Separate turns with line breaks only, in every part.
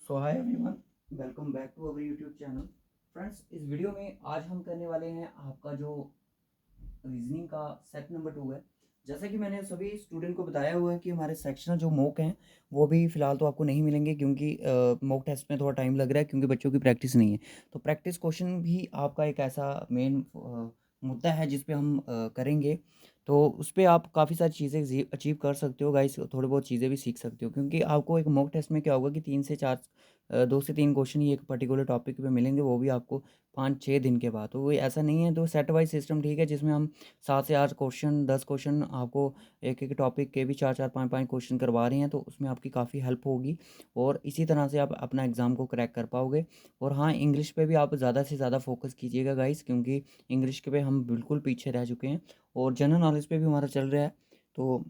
So hi everyone, welcome back to our YouTube channel. Friends, इस video में आज हम करने वाले हैं आपका जो रीजनिंग का सेट नंबर 2 है। जैसा कि मैंने सभी स्टूडेंट को बताया हुआ है कि हमारे सेक्शनल जो मॉक हैं वो भी फ़िलहाल तो आपको नहीं मिलेंगे, क्योंकि मॉक टेस्ट में थोड़ा टाइम लग रहा है, क्योंकि बच्चों की प्रैक्टिस नहीं है। तो प्रैक्टिस क्वेश्चन भी आपका एक ऐसा मेन मुद्दा है जिस पे हम करेंगे। तो उस पे आप काफ़ी सारी चीज़ें अचीव कर सकते हो गाइस, थोड़ी बहुत चीज़ें भी सीख सकते हो, क्योंकि आपको एक मॉक टेस्ट में क्या होगा कि 3 से 4 2 से 3 क्वेश्चन ही एक पर्टिकुलर टॉपिक पे मिलेंगे, वो भी आपको 5-6 दिन के बाद। तो वो ऐसा नहीं है, तो सेट वाइज़ सिस्टम ठीक है, जिसमें हम 7 से 8 क्वेश्चन, 10 क्वेश्चन आपको एक-एक टॉपिक के भी 4-4 5-5 क्वेश्चन करवा रहे हैं, तो उसमें आपकी काफ़ी हेल्प होगी और इसी तरह से आप अपना एग्ज़ाम को क्रैक कर पाओगे। और हाँ, इंग्लिश पे भी आप ज़्यादा से ज़्यादा फोकस कीजिएगा गाइस, क्योंकि इंग्लिश के पे हम बिल्कुल पीछे रह चुके हैं और जनरल नॉलेज पे भी हमारा चल रहा है। तो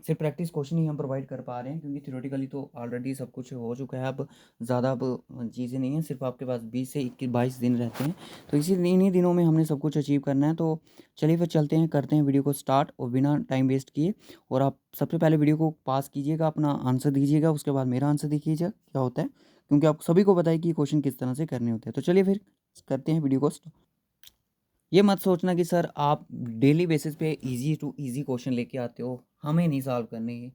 सिर्फ प्रैक्टिस क्वेश्चन ही हम प्रोवाइड कर पा रहे हैं, क्योंकि थ्योरेटिकली तो ऑलरेडी सब कुछ हो चुका है। अब ज़्यादा चीज़ें नहीं हैं, सिर्फ आपके पास 20 से 21-22 दिन रहते हैं, तो इसी इन्हीं दिनों में हमने सब कुछ अचीव करना है। तो चलिए फिर चलते हैं, करते हैं वीडियो को स्टार्ट और बिना टाइम वेस्ट किए। और आप सबसे पहले वीडियो को पास कीजिएगा, अपना आंसर दीजिएगा, उसके बाद मेरा आंसर देखिएगा क्या होता है, क्योंकि आप सभी को पता है कि क्वेश्चन किस तरह से करने होते हैं। तो चलिए फिर करते हैं वीडियो को। ये मत सोचना कि सर आप डेली बेसिस पे इजी टू इजी क्वेश्चन लेके आते हो, हमें नहीं सॉल्व करने ये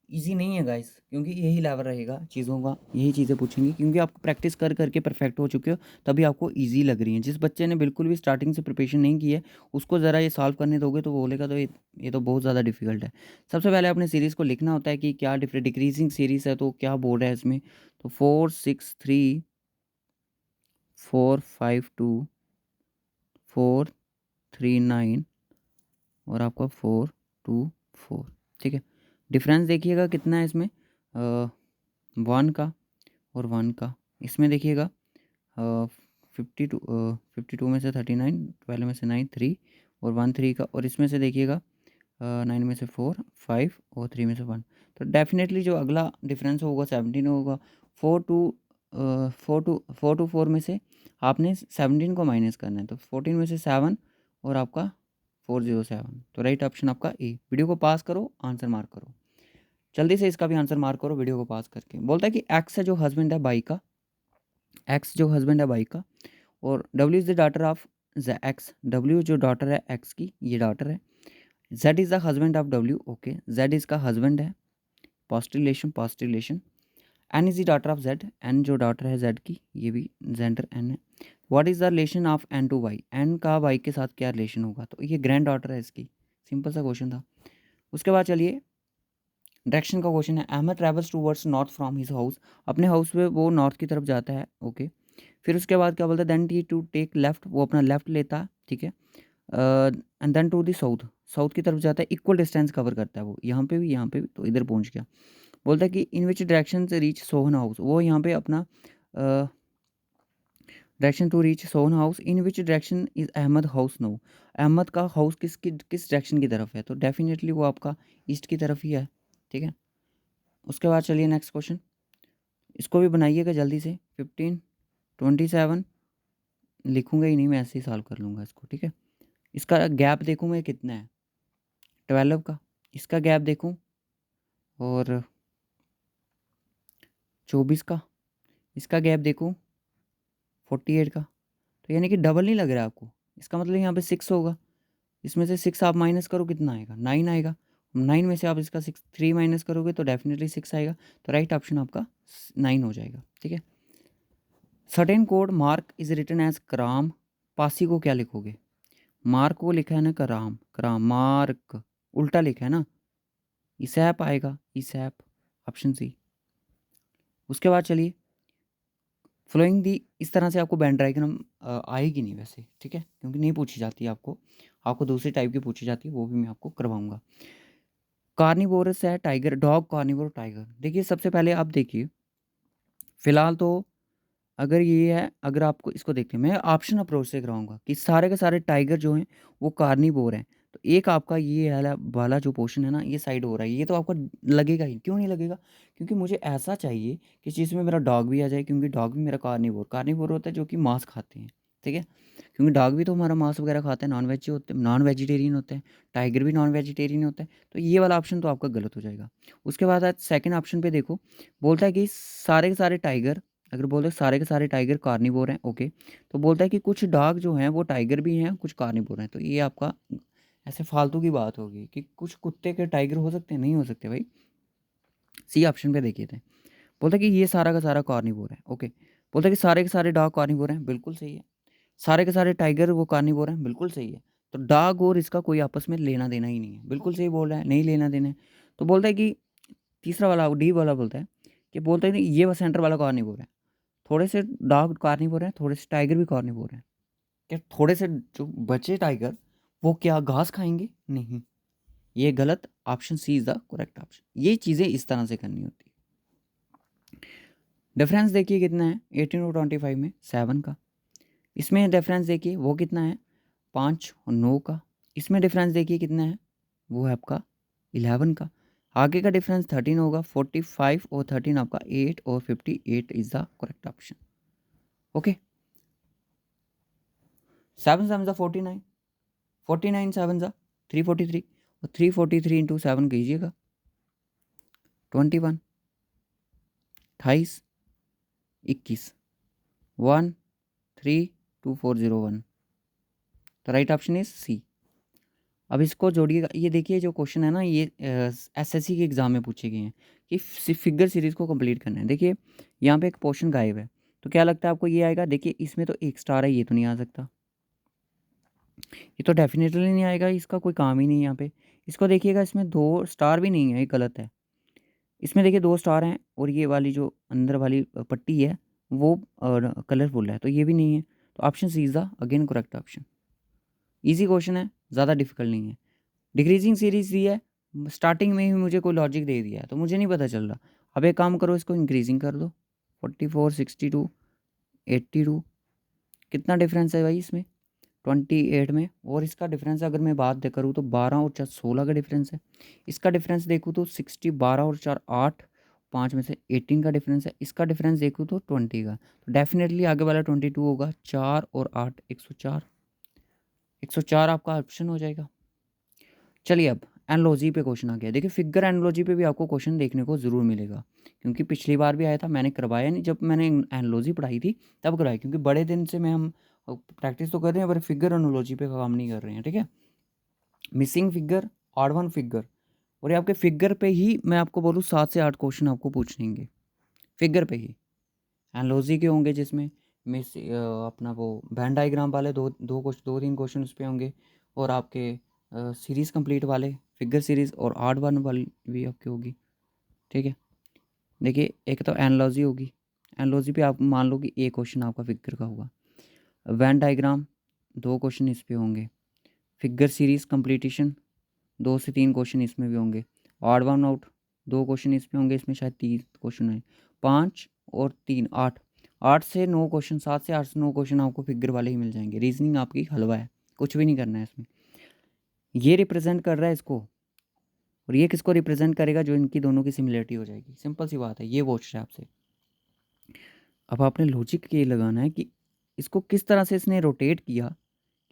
इजी नहीं है गाइस, क्योंकि यही लेवल रहेगा चीज़ों का, यही चीज़ें पूछेंगी, क्योंकि आप प्रैक्टिस कर करके परफेक्ट हो चुके हो, तभी आपको इजी लग रही है। जिस बच्चे ने बिल्कुल भी स्टार्टिंग से प्रिपरेशन नहीं की है, उसको ज़रा ये सॉल्व करने दोगे तो वो बोलेगा तो ये तो बहुत ज़्यादा डिफिकल्ट है। सबसे पहले अपने सीरीज़ को लिखना होता है कि क्या डिक्रीजिंग सीरीज़ है, तो क्या बोर्ड है इसमें, तो 4 6 3 4 5 2 4 3 9 और आपका 4 2 4। ठीक है, डिफरेंस देखिएगा कितना है इसमें, 1 का और 1 का। इसमें देखिएगा 52 में से 39, 12 में से 9 3 और 1 3 का, और इसमें से देखिएगा 9 में से 4 5 और 3 में से 1। तो डेफिनेटली जो अगला डिफरेंस होगा 17 होगा। 4 में से आपने 17 को माइनस करना है, तो 14 में से 7 और आपका 407। तो राइट ऑप्शन आपका ए। वीडियो को पास करो, आंसर मार्क करो, जल्दी से इसका भी आंसर मार्क करो वीडियो को पास करके। बोलता है कि एक्स है जो हस्बैंड है बाई का, एक्स जो हस्बैंड है बाई का, और W is the daughter of ज एक्स, डब्ल्यू जो डॉटर है एक्स की, ये डॉटर है। Z is the husband of W, okay, Z इसका हस्बैंड है, positive relation positive relation. N is the daughter of Z, N जो डॉटर है जेड की, ये भी जेंडर एन है। What is the relation of N to Y, N का Y के साथ क्या रिलेशन होगा, तो ये ग्रैंड डॉटर है इसकी। सिंपल सा क्वेश्चन था। उसके बाद चलिए डायरेक्शन का क्वेश्चन है। Ahmad travels towards north from his house, अपने हाउस से वो नॉर्थ की तरफ जाता है, ओके। फिर उसके बाद क्या बोलता है, then T to take left, वो अपना लेफ्ट लेता है, ठीक है। And then to the south, south की तरफ जाता है, इक्वल डिस्टेंस कवर करता है वो, यहाँ पे भी तो इधर पहुँच गया। बोलता है कि इन विच डायरेक्शन से रीच सोहन हाउस, वो यहाँ पे अपना direction to reach Sohan house, in which direction is Ahmad house no, Ahmad का हाउस किस डायरेक्शन की तरफ है, तो डेफिनेटली वो आपका ईस्ट की तरफ ही है, ठीक है। उसके बाद चलिए नेक्स्ट क्वेश्चन, इसको भी बनाइएगा जल्दी से। 15 27 लिखूंगा ही नहीं मैं, ऐसे ही सॉल्व कर लूँगा इसको, ठीक है। इसका गैप देखूँ मैं कितना है, 12 का। इसका गैप देखूँ और 24 का। इसका गैप देखूँ 48 का। तो यानी कि डबल नहीं लग रहा है आपको, इसका मतलब यहाँ पे 6 होगा। इसमें से 6 आप माइनस करो, कितना आएगा, 9 आएगा। 9 में से आप इसका 3 माइनस करोगे तो डेफिनेटली 6 आएगा। तो राइट ऑप्शन आपका 9 हो जाएगा, ठीक है। Certain code mark is written as कराम, पासी को क्या लिखोगे, मार्क को लिखा है ना कराम, कराम मार्क उल्टा लिखा है ना, इसैप आएगा, इसैप, ऑप्शन सी। उसके बाद चलिए फ्लोइंग दी, इस तरह से आपको बैंड डायग्राम आएगी नहीं वैसे, ठीक है, क्योंकि नहीं पूछी जाती है आपको, आपको दूसरी टाइप की पूछी जाती है, वो भी मैं आपको करवाऊंगा। कार्निवोरस है टाइगर, डॉग कार्निवोर टाइगर। देखिए सबसे पहले आप देखिए, फिलहाल तो अगर ये है, अगर आपको इसको देखते हैं, मैं ऑप्शन अप्रोच से कराऊंगा कि सारे के सारे टाइगर जो हैं वो कार्निवोर हैं, तो एक आपका ये वाला वाला जो पोर्शन है ना, ये साइड हो रहा है, ये तो आपका लगेगा ही, क्यों नहीं लगेगा, क्योंकि मुझे ऐसा चाहिए कि जिसमें मेरा डॉग भी आ जाए, क्योंकि डॉग भी मेरा कार्निवोर होता है, जो कि मांस खाते हैं, ठीक है, क्योंकि डॉग भी तो हमारा मांस वगैरह खाता है, नॉन वेजिटेरियन होते हैं, टाइगर भी नॉन वेजिटेरियन होता है, तो ये वाला ऑप्शन तो आपका गलत हो जाएगा। उसके बाद आज सेकंड ऑप्शन पे देखो, बोलता है कि सारे के सारे टाइगर, अगर बोलते सारे के सारे टाइगर कार्निवोर हैं, ओके, तो बोलता है कि कुछ डॉग जो हैं वो टाइगर भी हैं, कुछ कार्निवोर हैं, तो ये आपका ऐसे फालतू की बात होगी कि कुछ कुत्ते के टाइगर हो सकते हैं, नहीं हो सकते भाई। सी ऑप्शन पे देखिए थे, बोलता है कि ये सारा का सारा कार्निवोर है, ओके, बोलता है कि सारे के सारे डॉग कार्निवोर हैं, बिल्कुल सही है। सारे के सारे टाइगर वो कार्निवोर हैं, बिल्कुल सही है। तो डॉग और इसका कोई आपस में लेना देना ही नहीं है, बिल्कुल सही बोल रहा है, नहीं लेना देना है। तो बोलता है कि तीसरा वाला डी वाला बोलता है कि बोलता है नहीं, ये वो सेंटर वाला कार्निवोर है, थोड़े से डॉग कार्निवोर हैं, थोड़े से टाइगर भी कार्निवोर हैं। क्या थोड़े से जो बचे टाइगर वो क्या घास खाएंगे? नहीं, ये गलत, option C is the correct option. ये चीज़ें इस तरह से करनी होती है। डिफरेंस देखिए कितना है 18 और 25 में, 7 का। इसमें डिफरेंस देखिए वो कितना है, 5 और 9 का। इसमें डिफरेंस देखिए कितना है, वो है आपका 11 का। आगे का डिफरेंस 13 होगा, 45 और 13 आपका 8 और 58 is the correct option. Okay, 7 7 49, 49 7 343, और 343 इंटू 7 कीजिएगा 21, 28, 21, 1 3 2 4 0 1। तो राइट ऑप्शन इज सी। अब इसको जोड़िएगा, ये देखिए जो क्वेश्चन है ना, ये एसएससी के एग्ज़ाम में पूछे गए हैं कि फिगर सीरीज़ को कंप्लीट करना है। देखिए यहाँ पे एक पोर्शन गायब है, तो क्या लगता है आपको ये आएगा? देखिए इसमें तो एक स्टार है, ये तो नहीं आ सकता, ये तो डेफिनेटली नहीं आएगा, इसका कोई काम ही नहीं है यहाँ पे। इसको देखिएगा, इसमें 2 स्टार भी नहीं है, ये गलत है। इसमें देखिए 2 स्टार हैं और ये वाली जो अंदर वाली पट्टी है वो कलरफुल है, तो ये भी नहीं है। तो option C is the again correct option. Easy question है, ज़्यादा डिफिकल्ट नहीं है। डिक्रीजिंग सीरीज़ दी है, स्टार्टिंग में ही मुझे कोई लॉजिक दे दिया है, तो मुझे नहीं पता चल रहा। अब एक काम करो, इसको इंक्रीजिंग कर दो, 44 62 82। कितना डिफरेंस है भाई इसमें? 28 में। और इसका डिफरेंस अगर मैं बात करूँ तो 12 और 4 16 का डिफरेंस है। इसका डिफरेंस देखूँ तो 60, 12 और 4 8, 5 में से 18 का डिफरेंस है। इसका डिफरेंस देखूँ तो 20 का, तो डेफिनेटली आगे वाला 22 होगा। 4 और 8 104, 104 आपका ऑप्शन हो जाएगा। चलिए अब एनालॉजी पे क्वेश्चन आ गया। देखिए फिगर एनालॉजी पे भी आपको क्वेश्चन देखने को ज़रूर मिलेगा, क्योंकि पिछली बार भी आया था, मैंने करवाया नहीं, जब मैंने एनालॉजी पढ़ाई थी तब करवाई, क्योंकि बड़े दिन से मैं हम प्रैक्टिस तो कर रहे हैं पर फिगर एनालॉजी पे काम नहीं कर रहे हैं। ठीक है, missing figure, odd one figure, और ये आपके फिगर पे ही मैं आपको बोलूँ 7 से 8 क्वेश्चन आपको पूछेंगे फिगर पे ही। एनालॉजी के होंगे जिसमें अपना वो वैन डायग्राम वाले दो तीन क्वेश्चन उस पे होंगे, और आपके सीरीज़ कंप्लीट वाले फिगर सीरीज़ और आर्ट वन वाली भी आपकी होगी। ठीक है, देखिए एक तो एनालॉजी होगी, एनालॉजी पे आप मान लो कि एक क्वेश्चन आपका फिगर का होगा। वैन डायग्राम 2 क्वेश्चन इस पे होंगे। फिगर सीरीज़ कंप्लीटेशन 2 से 3 क्वेश्चन इसमें भी होंगे। ऑड वन आउट 2 क्वेश्चन इसमें होंगे, इसमें शायद 3 क्वेश्चन है। 5 और 3 8, 8 से 9 क्वेश्चन, 7 से 8 से 9 क्वेश्चन आपको फिगर वाले ही मिल जाएंगे। रीजनिंग आपकी हलवा है, कुछ भी नहीं करना है इसमें। ये रिप्रेजेंट कर रहा है इसको, और ये किसको रिप्रेजेंट करेगा? जो इनकी दोनों की सिमिलरिटी हो जाएगी। सिंपल सी बात है, ये पूछ रहा है आपसे। अब आपने लॉजिक ये लगाना है कि इसको किस तरह से इसने रोटेट किया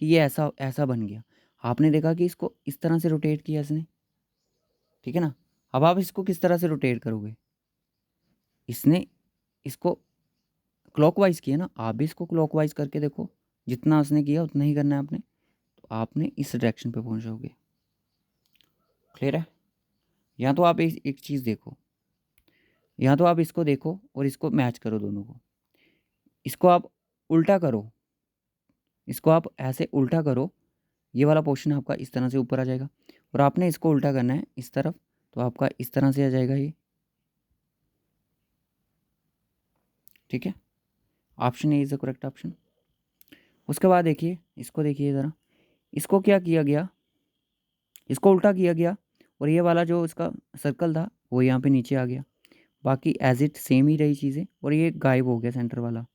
कि ये ऐसा ऐसा बन गया। आपने देखा कि इसको इस तरह से रोटेट किया इसने, ठीक है ना। अब आप इसको किस तरह से रोटेट करोगे? इसने इसको क्लॉकवाइज किया ना, आप भी इसको क्लॉकवाइज करके देखो, जितना उसने किया उतना ही करना है आपने, तो आपने इस डायरेक्शन पे पहुंच जाओगे। क्लियर है? या तो आप एक चीज़ देखो, या तो आप इसको देखो और इसको मैच करो दोनों को। इसको आप उल्टा करो, इसको आप ऐसे उल्टा करो, ये वाला पोर्शन आपका इस तरह से ऊपर आ जाएगा, और आपने इसको उल्टा करना है इस तरफ, तो आपका इस तरह से आ जाएगा ये। ठीक है, option A is the correct option. उसके बाद देखिए, इसको देखिए ज़रा, इसको क्या किया गया, इसको उल्टा किया गया, और ये वाला जो इसका सर्कल था वो यहाँ पे नीचे आ गया। बाकी एज इट सेम ही रही चीज़ें, और ये गायब हो गया सेंटर वाला,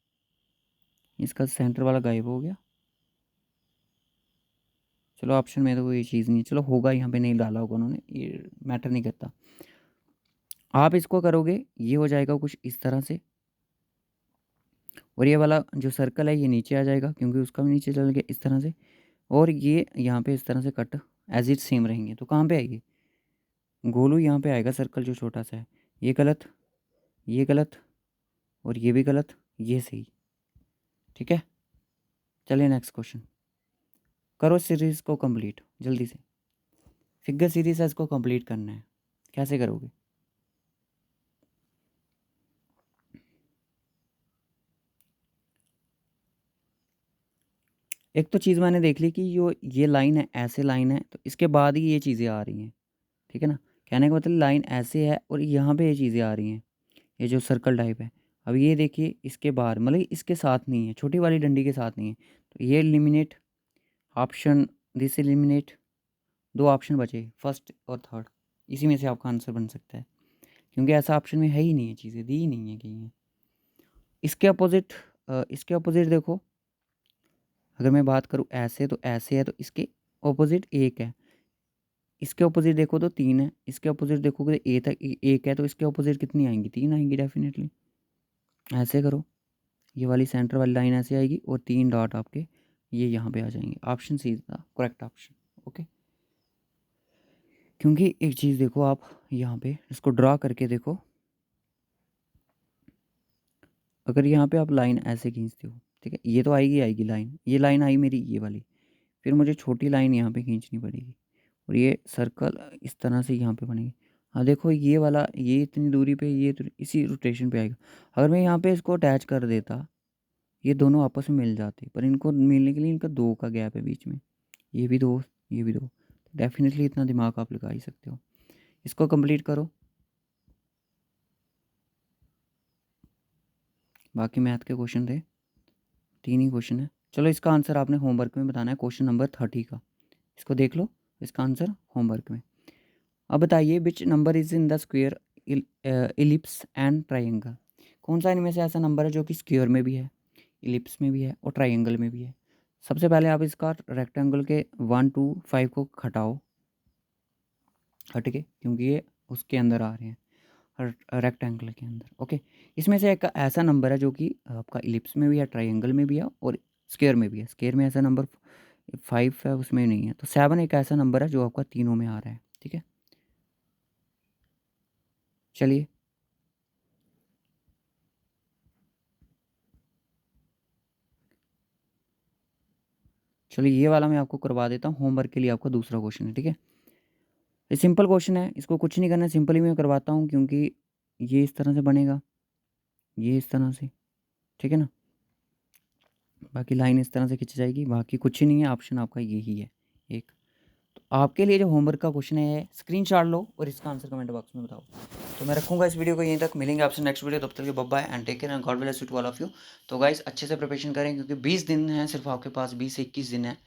इसका सेंटर वाला गायब हो गया। चलो ऑप्शन में तो कोई चीज़ नहीं है, चलो होगा, यहाँ पे नहीं डाला होगा उन्होंने, ये मैटर नहीं करता। आप इसको करोगे, ये हो जाएगा कुछ इस तरह से, और ये वाला जो सर्कल है ये नीचे आ जाएगा क्योंकि उसका भी नीचे चल गया इस तरह से, और ये यहाँ पे इस तरह से कट एज इट सेम रहेंगे। तो कहाँ पे आएगी, गोलू यहाँ पे आएगा सर्कल जो छोटा सा है। ये गलत, ये गलत, और ये भी गलत, ये सही। ठीक है, चलिए नेक्स्ट क्वेश्चन करो। सीरीज़ को कंप्लीट जल्दी से, फिगर सीरीज है, इसको कंप्लीट करना है। कैसे करोगे? एक तो चीज़ मैंने देख ली कि जो ये लाइन है ऐसे लाइन है, तो इसके बाद ही ये चीज़ें आ रही हैं। ठीक है ना, कहने का मतलब लाइन ऐसे है और यहाँ पे ये चीज़ें आ रही हैं, ये जो सर्कल टाइप है। अब ये देखिए इसके बाहर, मतलब इसके साथ नहीं है, छोटी वाली डंडी के साथ नहीं है, तो ये एलिमिनेट, ऑप्शन दिस एलिमिनेट। दो ऑप्शन बचे, फर्स्ट और थर्ड, इसी में से आपका आंसर बन सकता है, क्योंकि ऐसा ऑप्शन में है ही नहीं है, चीज़ें दी ही नहीं है कहीं है। इसके अपोजिट, इसके अपोजिट देखो, अगर मैं बात करूँ ऐसे तो ऐसे है, तो इसके ऑपोजिट एक है, इसके ऑपोजिट देखो तो तीन है, इसके ऑपोजिट देखोगे तो एक है, तो इसके ऑपोजिट कितनी आएंगी, तीन आएंगी डेफिनेटली। ऐसे करो, ये वाली सेंटर वाली लाइन ऐसे आएगी और तीन डॉट आपके ये यहाँ पे आ जाएंगे। Option C is the correct option. Okay, क्योंकि एक चीज़ देखो, आप यहाँ पे इसको ड्रा करके देखो, अगर यहाँ पे आप लाइन ऐसे खींचते हो, ठीक है, ये तो आएगी आएगी लाइन, ये लाइन आई मेरी ये वाली, फिर मुझे छोटी लाइन यहाँ पे खींचनी पड़ेगी और ये सर्कल इस तरह से यहाँ पे बनेगी। हाँ देखो, ये वाला ये इतनी दूरी पे, ये तो इसी रोटेशन पे आएगा। अगर मैं यहाँ पे इसको अटैच कर देता, ये दोनों आपस में मिल जाते, पर इनको मिलने के लिए इनका दो का गैप है बीच में, ये भी दो, ये भी दो। डेफिनेटली इतना दिमाग आप लगा ही सकते हो। इसको कंप्लीट करो, बाकी मैथ के क्वेश्चन थे, तीन ही क्वेश्चन है। चलो इसका आंसर आपने होमवर्क में बताना है, क्वेश्चन नंबर 30 का। इसको देख लो, इसका आंसर होमवर्क में। अब बताइए, which number is in the square, ellipse and triangle. कौन सा इनमें से ऐसा नंबर है जो कि स्क्वायर में भी है, इलिप्स में भी है और ट्राइंगल में भी है। सबसे पहले आप इसका रेक्टेंगल के 1 2 5 को हटाओ, हट के, क्योंकि ये उसके अंदर आ रहे हैं, रेक्टेंगल के अंदर। ओके, इसमें से एक ऐसा नंबर है जो कि आपका इलिप्स में भी है, ट्राइंगल में भी है और स्क्वायर में भी है। स्क्वायर में ऐसा नंबर 5 है, उसमें नहीं है। तो 7 एक ऐसा नंबर है जो आपका तीनों में आ रहा है। ठीक है, चलिए चलिए ये वाला मैं आपको करवा देता हूँ होमवर्क के लिए। आपका दूसरा क्वेश्चन है, ठीक है, ये सिंपल क्वेश्चन है, इसको कुछ नहीं करना, सिंपल ही मैं करवाता हूँ, क्योंकि ये इस तरह से बनेगा, ये इस तरह से, ठीक है ना, बाकी लाइन इस तरह से खिंच जाएगी, बाकी कुछ ही नहीं है, ऑप्शन आपका यही है एक। तो आपके लिए जो होमवर्क का क्वेश्चन है, स्क्रीनशॉट लो और इसका आंसर कमेंट बॉक्स में बताओ। तो मैं रखूंगा इस वीडियो को यहीं तक, मिलेंगे आपसे नेक्स्ट वीडियो, तब तक के bye and take care and God bless you to all of you. तो गाइस अच्छे से प्रिपरेशन करें, क्योंकि 20 दिन हैं सिर्फ आपके पास, 20 से 21 दिन है,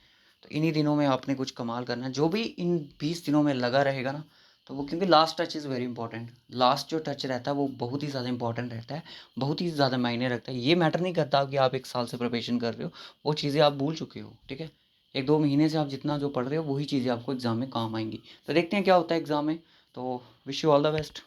तो इन्हीं दिनों में आपने कुछ कमाल करना है। जो भी इन 20 दिनों में लगा रहेगा ना, तो वो, क्योंकि last touch is very important, last जो टच रहता है वो बहुत ही ज़्यादा इंपॉर्टेंट रहता है, बहुत ही ज़्यादा मायने रखता है। ये मैटर नहीं करता कि आप 1 साल से प्रिपरेशन कर रहे हो, वो चीज़ें आप भूल चुके हो। ठीक है, 1 2 महीने से आप जितना जो पढ़ रहे हो वही चीज़ें आपको एग्ज़ाम में काम आएंगी। तो देखते हैं क्या होता है एग्ज़ाम में। तो wish you all the best.